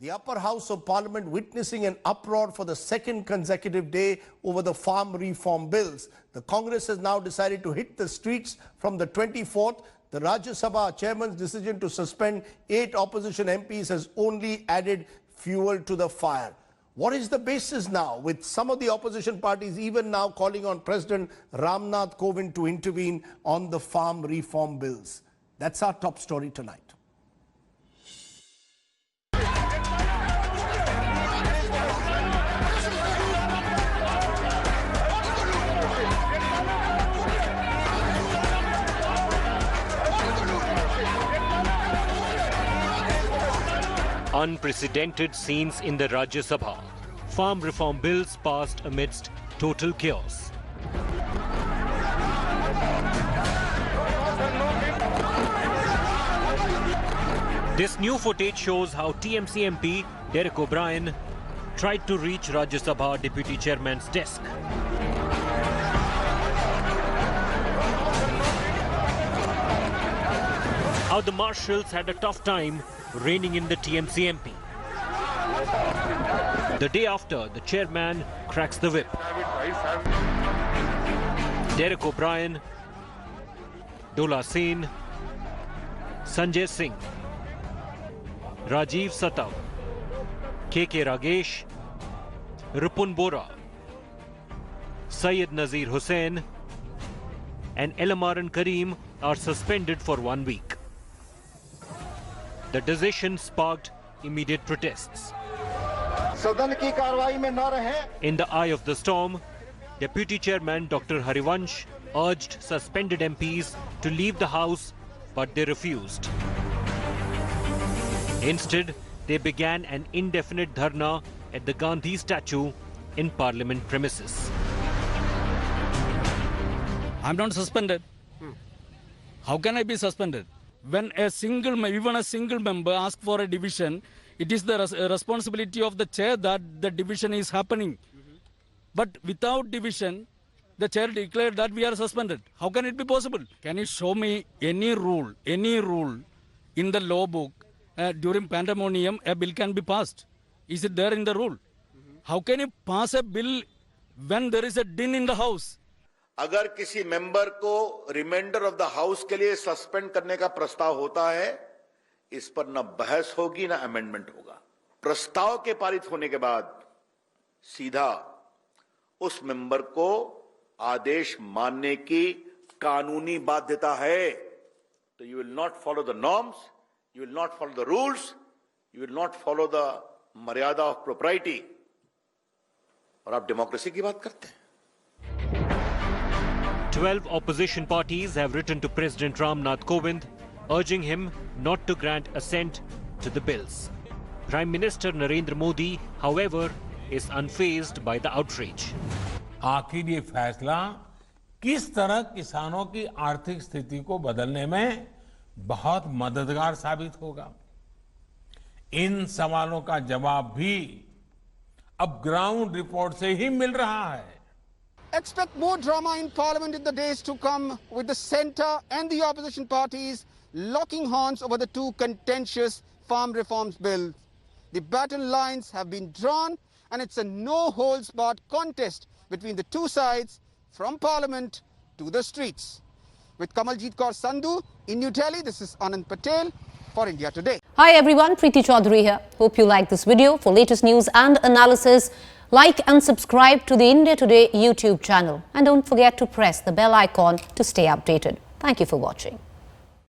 The upper house of parliament witnessing an uproar for the second consecutive day over the farm reform bills. The Congress has now decided to hit the streets from the 24th. The Rajya Sabha chairman's decision to suspend 8 opposition MPs has only added fuel to the fire. What is the basis now, with some of the opposition parties even now calling on President Ramnath Kovind to intervene on the farm reform bills? That's our top story tonight. Unprecedented scenes in the Rajya Sabha. Farm reform bills passed amidst total chaos. This new footage shows how TMC MP Derek O'Brien tried to reach Rajya Sabha Deputy Chairman's desk. How the marshals had a tough time reining in the TMC MP. The day after, the chairman cracks the whip. Derek O'Brien, Dola Sen, Sanjay Singh, Rajiv Satav, KK Ragesh, Rupun Bora, Syed Nazir Hussain and Elamaran Karim are suspended for 1 week. The decision sparked immediate protests. In the eye of the storm, Deputy Chairman Dr. Harivansh urged suspended MPs to leave the House, but they refused. Instead, they began an indefinite dharna at the Gandhi statue in Parliament premises. I'm not suspended. How can I be suspended? When even a single member asks for a division, it is the responsibility of the chair that the division is happening. But without division, the chair declared that we are suspended. How can it be possible? Can you show me any rule in the law book during pandemonium a bill can be passed? Is it there in the rule? How can you pass a bill when there is a din in the house? अगर किसी member को reminder of the house के लिए suspend करने का प्रस्ताव होता है, इस पर न बहस होगी न अमेंडमेंट होगा। प्रस्ताव के पारित होने के बाद सीधा उस मेंबर को आदेश मानने की कानूनी बाध्यता है। तो you will not follow the norms, you will not follow the rules, you will not follow the मर्यादा ऑफ प्रोप्राइटी, और आप डेमोक्रेसी की बात करते हैं। 12 opposition parties have written to President Ramnath Kovind, urging him not to grant assent to the bills. Prime Minister Narendra Modi, however, is unfazed by the outrage. आखिर ये फैसला किस तरह किसानों की आर्थिक स्थिति को बदलने में बहुत मददगार साबित होगा, इन सवालों का जवाब भी अब ग्राउंड रिपोर्ट से ही मिल रहा है। Expect more drama in Parliament in the days to come, with the centre and the opposition parties locking horns over the two contentious farm reforms bills. The battle lines have been drawn and it's a no-holds-barred contest between the two sides, from Parliament to the streets. With Kamaljeet Kaur Sandhu in New Delhi, this is Anand Patel for India Today. Hi everyone, Preeti Chaudhary here. Hope you like this video. For latest news and analysis, like and subscribe to the India Today YouTube channel. And don't forget to press the bell icon to stay updated. Thank you for watching.